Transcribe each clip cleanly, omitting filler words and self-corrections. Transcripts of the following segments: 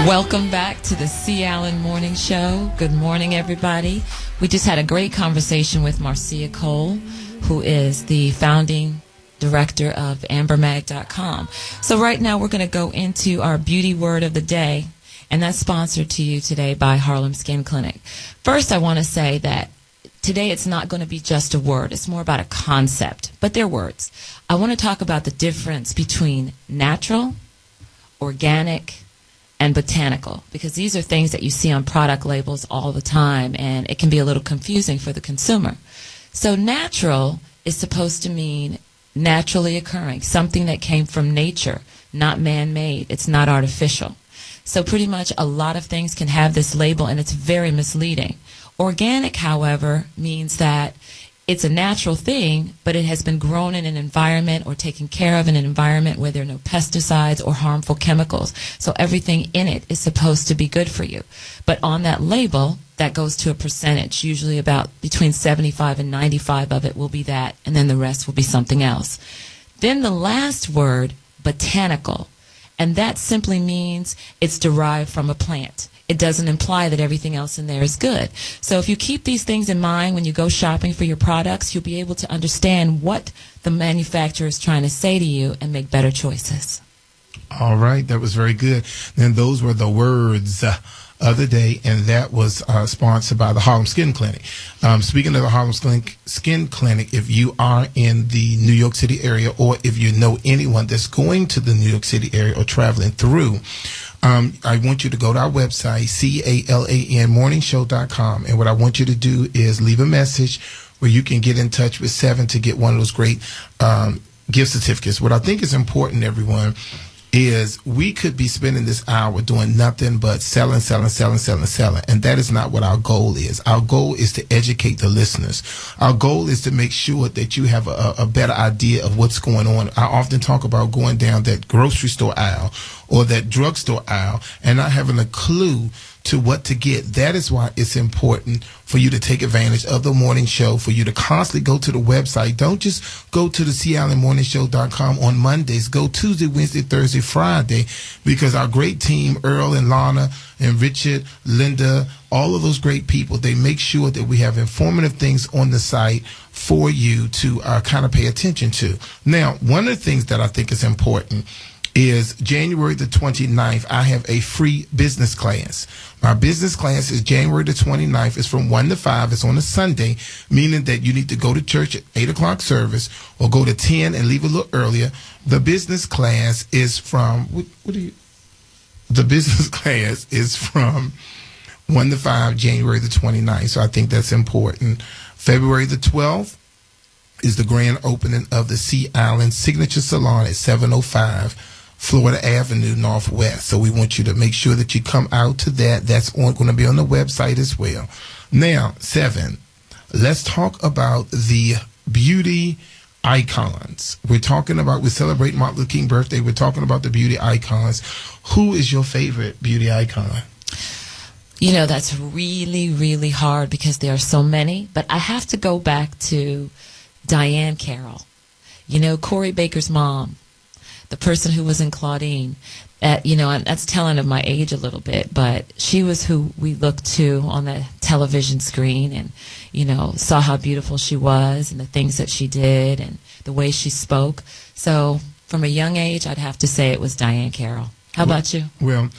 Welcome back to the C. Allen Morning Show. Good morning, everybody. We just had a great conversation with Marcia Cole, who is the founding director of ambermag.com. So right now we're going to go into our beauty word of the day, and that's sponsored to you today by Harlem Skin Clinic. First, I want to say that today it's not going to be just a word. It's more about a concept, but they're words. I want to talk about the difference between natural, organic, and botanical, because these are things that you see on product labels all the time, and it can be a little confusing for the consumer. So natural is supposed to mean naturally occurring, something that came from nature, not man-made. It's not artificial. So pretty much a lot of things can have this label, and it's very misleading. Organic, however, means that it's a natural thing, but it has been grown in an environment or taken care of in an environment where there are no pesticides or harmful chemicals. So everything in it is supposed to be good for you. But on that label, that goes to a percentage, usually about between 75 and 95 of it will be that, and then the rest will be something else. Then the last word, botanical, and that simply means it's derived from a plant. It doesn't imply that everything else in there is good. So if you keep these things in mind when you go shopping for your products, you'll be able to understand what the manufacturer is trying to say to you and make better choices. All right, that was very good. Then those were the words of the day, and that was sponsored by the Harlem Skin Clinic. Speaking of the Harlem Skin Clinic, if you are in the New York City area, or if you know anyone that's going to the New York City area or traveling through, I want you to go to our website, CALANmorningshow.com, and what I want you to do is leave a message where you can get in touch with Seven to get one of those great gift certificates. What I think is important, everyone, is we could be spending this hour doing nothing but selling. And that is not what our goal is. Our goal is to educate the listeners. Our goal is to make sure that you have a better idea of what's going on. I often talk about going down that grocery store aisle or that drugstore aisle and not having a clue to what to get. That is why it's important for you to take advantage of the morning show, for you to constantly go to the website. Don't just go to the CALANmorningshow.com on Mondays. Go Tuesday, Wednesday, Thursday, Friday, because our great team, Earl and Lana and Richard, Linda, all of those great people, they make sure that we have informative things on the site for you to kind of pay attention to. Now, one of the things that I think is important is January the 29th, I have a free business class. My business class is January the 29th. It's from 1 to 5. It's on a Sunday, meaning that you need to go to church at 8 o'clock service or go to 10 and leave a little earlier. The business class is from, the business class is from 1 to 5, January the 29th. So I think that's important. February the 12th is the grand opening of the C. Allen Signature Salon at 705 Florida Avenue Northwest. So we want you to make sure that you come out to that. That's going to be on the website as well. Now, Seven, let's talk about the beauty icons. We're celebrating Martin Luther King birthday. We're talking about the beauty icons. Who is your favorite beauty icon? You know, that's really, really hard because there are so many, but I have to go back to Diane Carroll. You know, Corey Baker's mom, the person who was in Claudine. You know, and that's telling of my age a little bit, but she was who we looked to on the television screen and, you know, saw how beautiful she was and the things that she did and the way she spoke. So from a young age, I'd have to say it was Diane Carroll. How about you? Well,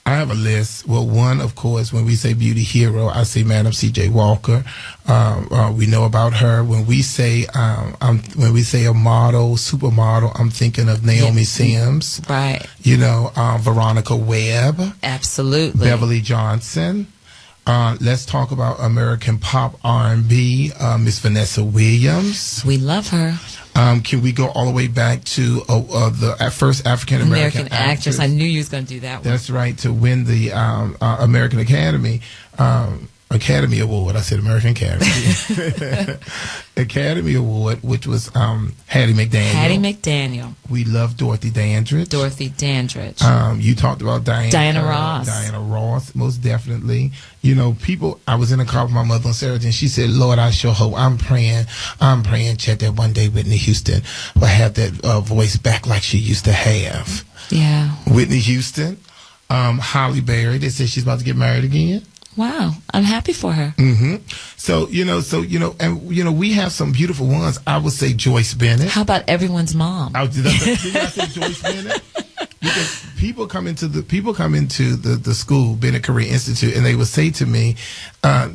I have a list. Well, one, of course, when we say beauty hero, I say Madam C.J. Walker. We know about her. When we say a model, supermodel, I'm thinking of Naomi Sims. Right. You know, Veronica Webb. Absolutely. Beverly Johnson. Let's talk about American pop R&B, Miss Vanessa Williams. We love her. Can we go all the way back to the first African-American actress? I knew you was going to do that one. That's right, to win the American Academy Award. I said American Academy. Academy Award, which was Hattie McDaniel. Hattie McDaniel. We love Dorothy Dandridge. You talked about Diana Ross. Diana Ross, most definitely. You know, I was in a car with my mother on Saturday, and she said, Lord, I sure hope, I'm praying, Chet, that one day Whitney Houston will have that voice back like she used to have. Yeah. Whitney Houston. Holly Berry. They said she's about to get married again. Wow, I'm happy for her. So we have some beautiful ones. I would say Joyce Bennett. How about everyone's mom? Did I say Joyce Bennett? Because people come into the school, Bennett Career Institute, and they would say to me, well,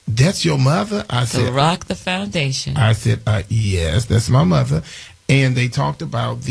that's your mother? I said, rock the foundation. I said, yes, that's my mother. And they talked about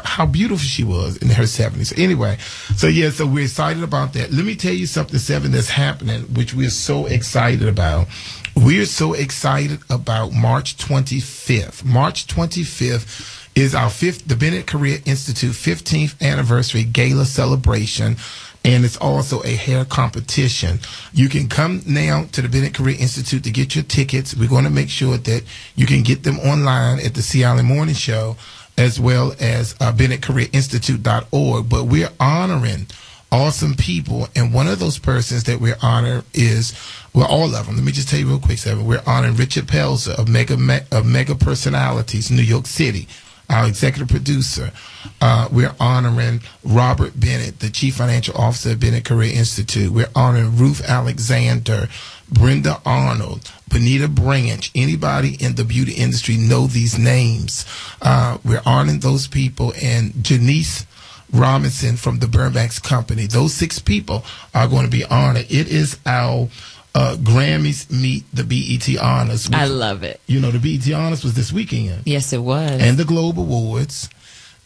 how beautiful she was in her 70s. So anyway, so we're excited about that. Let me tell you something, Seven, that's happening, which we're so excited about. We're so excited about March 25th. March 25th is the Bennett Career Institute 15th anniversary gala celebration. And it's also a hair competition. You can come now to the Bennett Career Institute to get your tickets. We're going to make sure that you can get them online at the Sea Island Morning Show, as well as BennettCareerInstitute.org. But we're honoring awesome people, and one of those persons that we're honoring is, well, all of them. Let me just tell you real quick, Seven. We're honoring Richard Pelzer of Mega Personalities, New York City, our executive producer. We're honoring Robert Bennett, the Chief Financial Officer of Bennett Career Institute. We're honoring Ruth Alexander, Brenda Arnold, Benita Branch. Anybody in the beauty industry know these names. We're honoring those people, and Janice Robinson from the Burnbacks Company. Those 6 people are going to be honored. It is our Grammys meet the BET Honors. I love it. You know, the BET Honors was this weekend. Yes, it was. And the Globe Awards.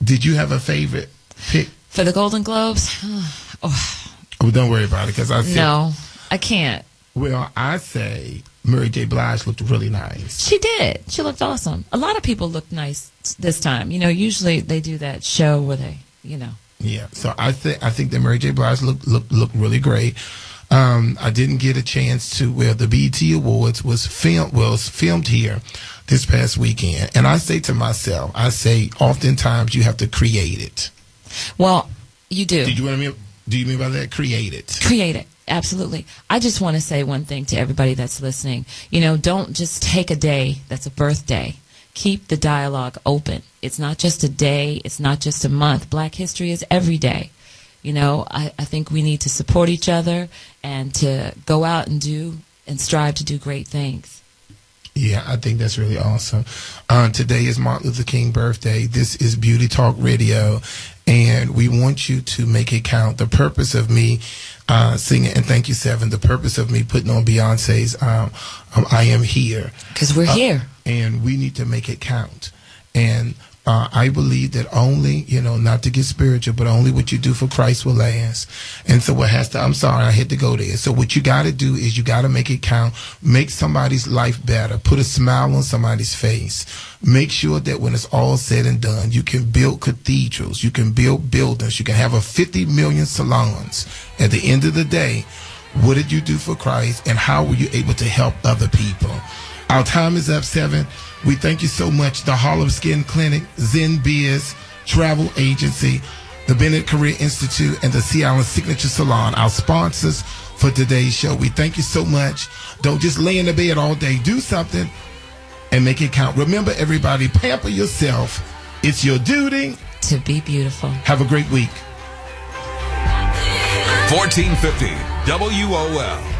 Did you have a favorite pick? For the Golden Globes? Oh, don't worry about it, because No, I can't. Well, I say Mary J. Blige looked really nice. She did. She looked awesome. A lot of people looked nice this time. You know, usually they do that show where they, you know. Yeah, so I think that Mary J. Blige looked really great. I didn't get a chance to. Well, the BET Awards was filmed here this past weekend, and I say to myself, oftentimes you have to create it. Well, you do. Do you mean by that? Create it. Create it. Absolutely. I just want to say one thing to everybody that's listening. You know, don't just take a day that's a birthday. Keep the dialogue open. It's not just a day. It's not just a month. Black history is every day. You know, I think we need to support each other and to go out and do and strive to do great things. Yeah, I think that's really awesome. Today is Martin Luther King birthday. This is Beauty Talk Radio, and we want you to make it count. The purpose of me singing, and thank you, Seven, the purpose of me putting on Beyonce's I Am Here. Because we're here. And we need to make it count. And I believe that only, not to get spiritual, but only what you do for Christ will last. And so I'm sorry, I had to go there. So what you got to do is you got to make it count. Make somebody's life better. Put a smile on somebody's face. Make sure that when it's all said and done, you can build cathedrals. You can build buildings. You can have 50 million salons. At the end of the day, what did you do for Christ, and how were you able to help other people? Our time is up, Seven. We thank you so much. The Harlem Skin Clinic, Zen Biz Travel Agency, the Bennett Career Institute, and the Sea Island Signature Salon, our sponsors for today's show. We thank you so much. Don't just lay in the bed all day. Do something and make it count. Remember, everybody, pamper yourself. It's your duty to be beautiful. Have a great week. 1450 WOL.